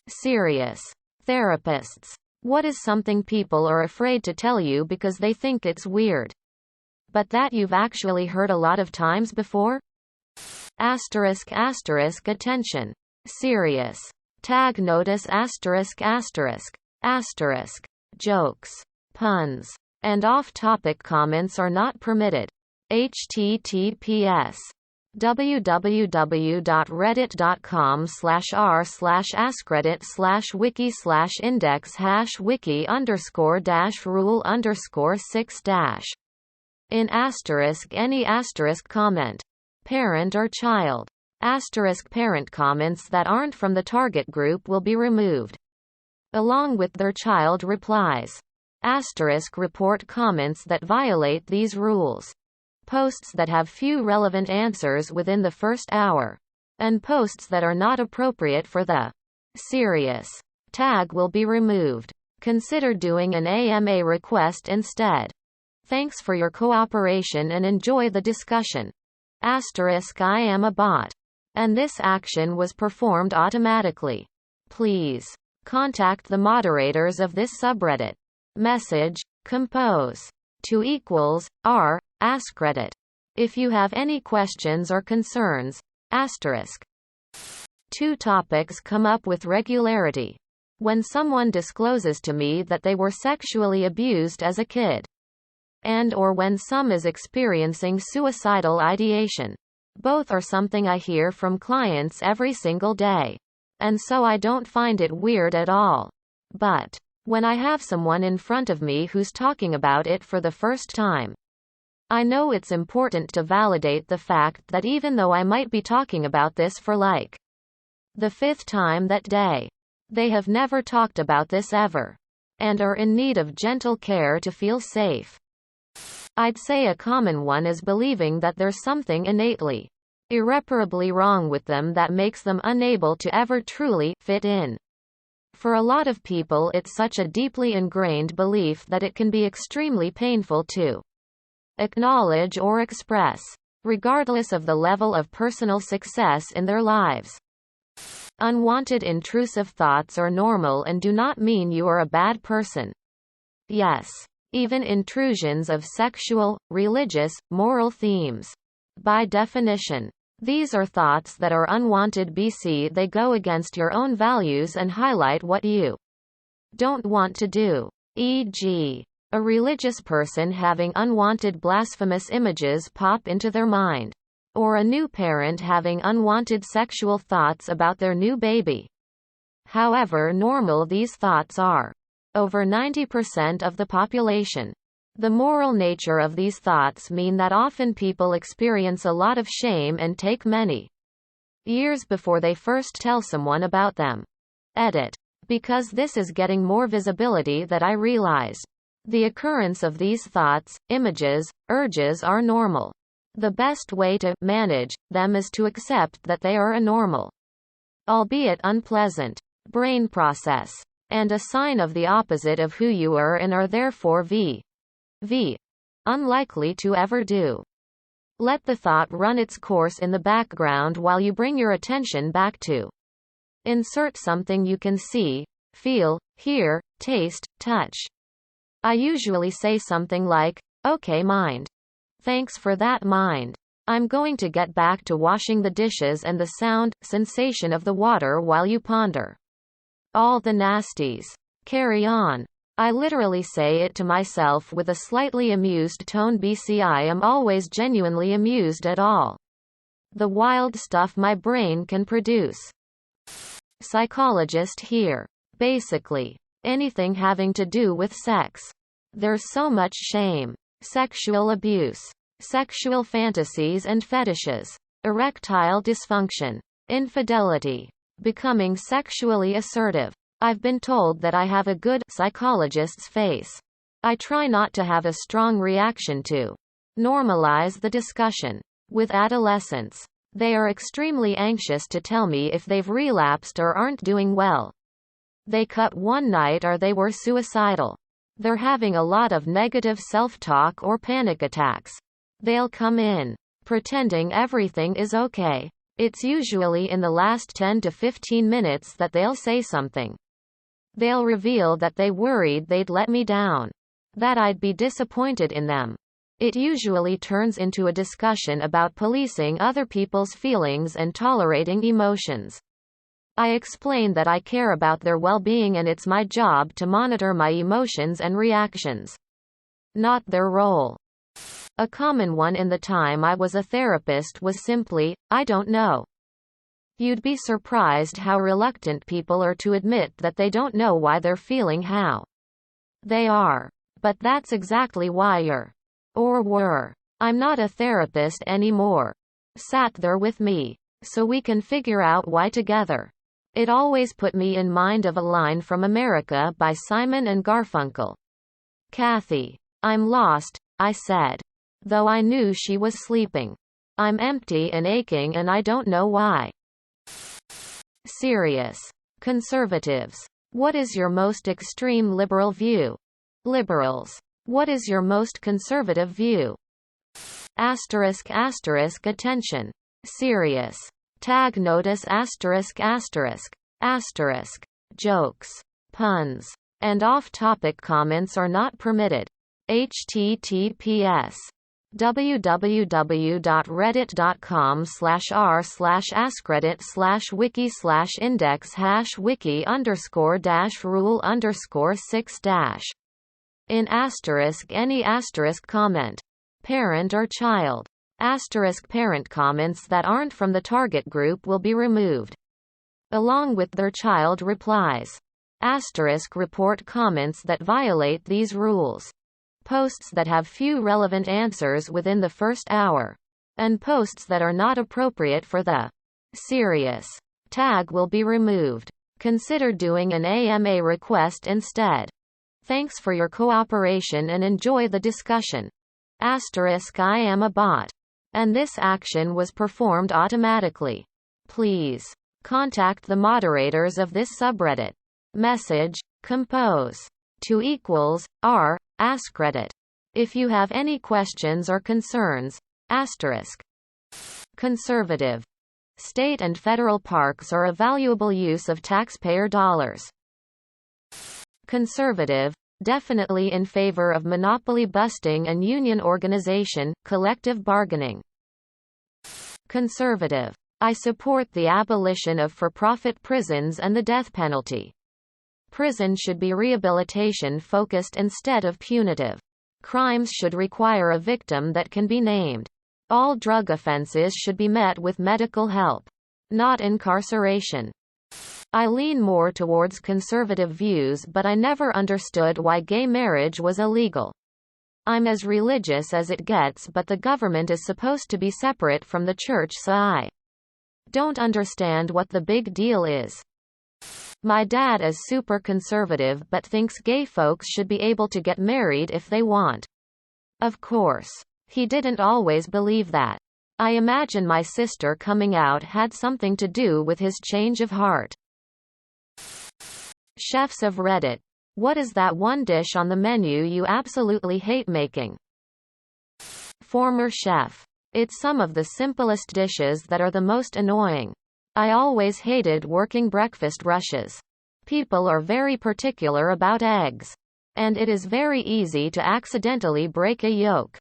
Serious. Therapists. What is something people are afraid to tell you because they think it's weird, but that you've actually heard a lot of times before? Asterisk asterisk attention. Serious. Tag notice asterisk asterisk. Asterisk. Jokes, puns, and off-topic comments are not permitted. https www.reddit.com/r/askreddit/wiki/index-wiki_rule_6- in asterisk any asterisk comment. Parent or child. Asterisk parent comments that aren't from the target group will be removed, along with their child replies. Asterisk report comments that violate these rules. Posts that have few relevant answers within the first hour, and posts that are not appropriate for the serious tag will be removed. Consider doing an AMA request instead. Thanks for your cooperation and enjoy the discussion. Asterisk I am a bot, and this action was performed automatically. Please contact the moderators of this subreddit. Message compose to =r AskReddit if you have any questions or concerns. Asterisk. Two topics come up with regularity. When someone discloses to me that they were sexually abused as a kid, and or when some is experiencing suicidal ideation. Both are something I hear from clients every single day, and so I don't find it weird at all. But when I have someone in front of me who's talking about it for the first time, I know it's important to validate the fact that even though I might be talking about this for like the fifth time that day, they have never talked about this ever, and are in need of gentle care to feel safe. I'd say a common one is believing that there's something innately, irreparably wrong with them that makes them unable to ever truly fit in. For a lot of people, it's such a deeply ingrained belief that it can be extremely painful to acknowledge or express, regardless of the level of personal success in their lives. Unwanted intrusive thoughts are normal and do not mean you are a bad person. Yes, even intrusions of sexual, religious, moral themes. By definition, these are thoughts that are unwanted bc they go against your own values and highlight what you don't want to do. E.g., a religious person having unwanted blasphemous images pop into their mind, or a new parent having unwanted sexual thoughts about their new baby. However normal these thoughts are, over 90% of the population. The moral nature of these thoughts mean that often people experience a lot of shame and take many years before they first tell someone about them. Edit. Because this is getting more visibility that I realized. The occurrence of these thoughts, images, urges are normal. The best way to manage them is to accept that they are a normal, albeit unpleasant, brain process, and a sign of the opposite of who you are and are therefore unlikely to ever do. Let the thought run its course in the background while you bring your attention back to insert something you can see, feel, hear, taste, touch. I usually say something like, "Okay, mind. Thanks for that, mind. I'm going to get back to washing the dishes," and the sound, sensation of the water while you ponder all the nasties. Carry on. I literally say it to myself with a slightly amused tone bc I am always genuinely amused at all the wild stuff my brain can produce. Psychologist here. Basically, anything having to do with sex. There's so much shame, sexual abuse, sexual fantasies and fetishes, erectile dysfunction, infidelity, becoming sexually assertive. I've been told that I have a good psychologist's face. I try not to have a strong reaction to normalize the discussion. With adolescents, they are extremely anxious to tell me if they've relapsed or aren't doing well. They cut one night or they were suicidal. They're having a lot of negative self-talk or panic attacks. They'll come in pretending everything is okay. It's usually in the last 10 to 15 minutes that they'll say something. They'll reveal that they worried they'd let me down, that I'd be disappointed in them. It usually turns into a discussion about policing other people's feelings and tolerating emotions. I explain that I care about their well-being and it's my job to monitor my emotions and reactions, not their role. A common one in the time I was a therapist was simply, "I don't know." You'd be surprised how reluctant people are to admit that they don't know why they're feeling how they are. But that's exactly why you're, or were, I'm not a therapist anymore, sat there with me, so we can figure out why together. It always put me in mind of a line from America by Simon and Garfunkel. "Kathy, I'm lost," I said, though I knew she was sleeping. "I'm empty and aching and I don't know why." Serious. Conservatives. What is your most extreme liberal view? Liberals. What is your most conservative view? Asterisk asterisk attention. Serious. Tag notice asterisk asterisk. Asterisk. Jokes, puns, and off-topic comments are not permitted. https www.reddit.com/r/askreddit/wiki/index#wiki_rule_6- in asterisk any asterisk comment. Parent or child. Asterisk parent comments that aren't from the target group will be removed, along with their child replies. Asterisk report comments that violate these rules. Posts that have few relevant answers within the first hour, and posts that are not appropriate for the serious tag will be removed. Consider doing an AMA request instead. Thanks for your cooperation and enjoy the discussion. Asterisk I am a bot, and this action was performed automatically. Please contact the moderators of this subreddit. Message, compose, to =r, AskReddit. If you have any questions or concerns. Asterisk. Conservative. State and federal parks are a valuable use of taxpayer dollars. Conservative. Definitely in favor of monopoly busting and union organization, collective bargaining. Conservative. I support the abolition of for-profit prisons and the death penalty. Prison should be rehabilitation-focused instead of punitive. Crimes should require a victim that can be named. All drug offenses should be met with medical help, not incarceration. I lean more towards conservative views, but I never understood why gay marriage was illegal. I'm as religious as it gets, but the government is supposed to be separate from the church, so I don't understand what the big deal is. My dad is super conservative but thinks gay folks should be able to get married if they want. Of course, he didn't always believe that. I imagine my sister coming out had something to do with his change of heart. Chefs of Reddit. What is that one dish on the menu you absolutely hate making? Former chef. It's some of the simplest dishes that are the most annoying. I always hated working breakfast rushes. People are very particular about eggs, and it is very easy to accidentally break a yolk.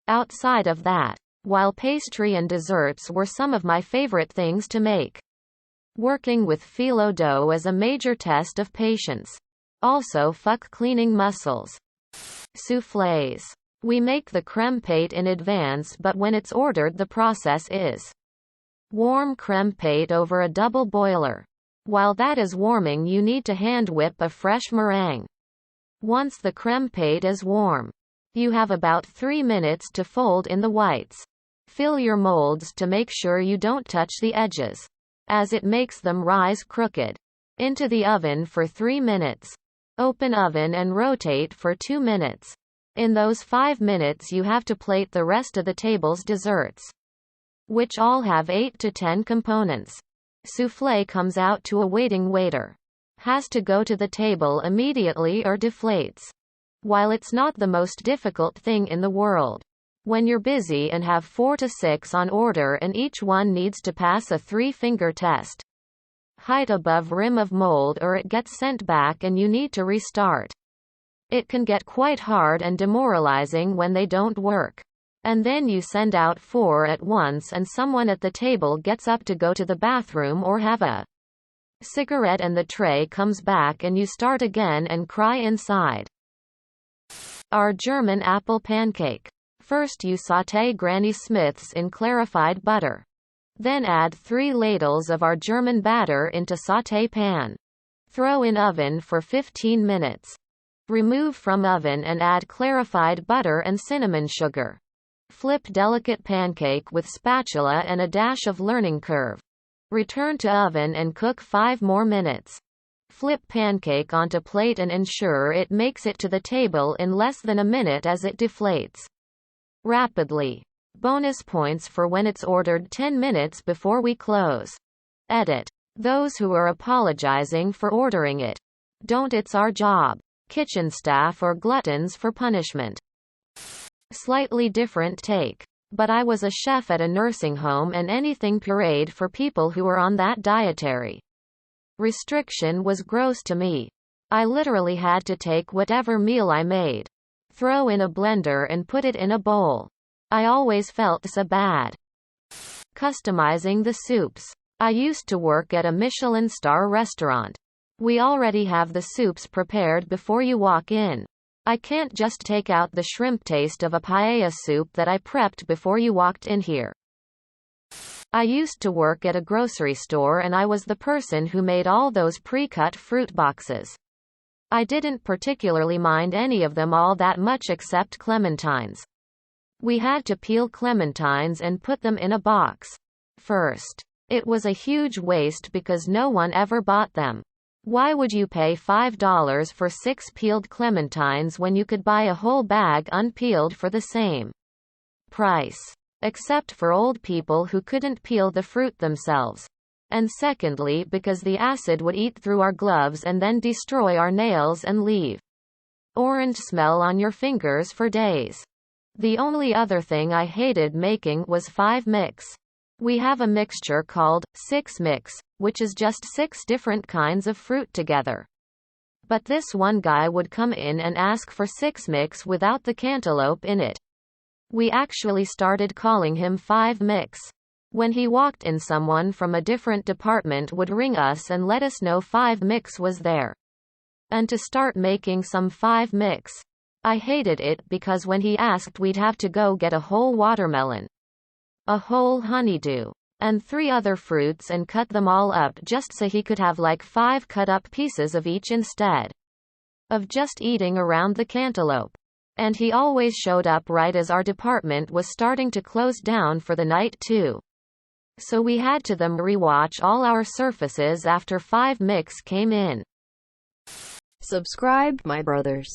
Outside of that, while pastry and desserts were some of my favorite things to make, working with phyllo dough is a major test of patience. Also fuck cleaning muscles. Soufflés. We make the crème pâte in advance, but when it's ordered the process is warm crème pâte over a double boiler. While that is warming, you need to hand whip a fresh meringue. Once the crème pâte is warm, you have about 3 minutes to fold in the whites. Fill your molds to make sure you don't touch the edges, as it makes them rise crooked. Into the oven for 3 minutes. Open oven and rotate for 2 minutes. In those 5 minutes you have to plate the rest of the table's desserts, which all have 8 to 10 components. Soufflé comes out to a waiting waiter. Has to go to the table immediately or deflates. While it's not the most difficult thing in the world, When you're busy and have 4 to 6 on order and each one needs to pass a 3-finger test. Height above rim of mold or it gets sent back and you need to restart. It can get quite hard and demoralizing when they don't work. And then you send out 4 at once and someone at the table gets up to go to the bathroom or have a cigarette and the tray comes back and you start again and cry inside. Our German apple pancake. First you sauté Granny Smith's in clarified butter. Then add 3 ladles of our German batter into sauté pan. Throw in oven for 15 minutes. Remove from oven and add clarified butter and cinnamon sugar. Flip delicate pancake with spatula and a dash of learning curve. Return to oven and cook 5 more minutes. Flip pancake onto plate and ensure it makes it to the table in less than a minute as it deflates rapidly. Bonus points for when it's ordered 10 minutes before we close. Edit. Those who are apologizing for ordering it. Don't, it's our job. Kitchen staff or gluttons for punishment. Slightly different take. But I was a chef at a nursing home and anything pureed for people who were on that dietary restriction was gross to me. I literally had to take whatever meal I made, throw in a blender and put it in a bowl. I always felt so bad. Customizing the soups. I used to work at a Michelin star restaurant. We already have the soups prepared before you walk in. I can't just take out the shrimp taste of a paella soup that I prepped before you walked in here. I used to work at a grocery store and I was the person who made all those pre-cut fruit boxes. I didn't particularly mind any of them all that much except clementines. We had to peel clementines and put them in a box first. It was a huge waste because no one ever bought them. Why would you pay $5 for 6 peeled clementines when you could buy a whole bag unpeeled for the same price? Except for old people who couldn't peel the fruit themselves. And secondly, because the acid would eat through our gloves and then destroy our nails and leave orange smell on your fingers for days. The only other thing I hated making was 5 mix. We have a mixture called 6 mix, which is just 6 different kinds of fruit together. But this one guy would come in and ask for 6 mix without the cantaloupe in it. We actually started calling him 5 mix. When he walked in, someone from a different department would ring us and let us know 5 mix was there. And to start making some 5 mix. I hated it because when he asked we'd have to go get a whole watermelon, a whole honeydew, and 3 other fruits and cut them all up just so he could have like 5 cut up pieces of each instead of just eating around the cantaloupe. And he always showed up right as our department was starting to close down for the night too. So we had to rewatch all our surfaces after 5 mix came in. Subscribe, my brothers.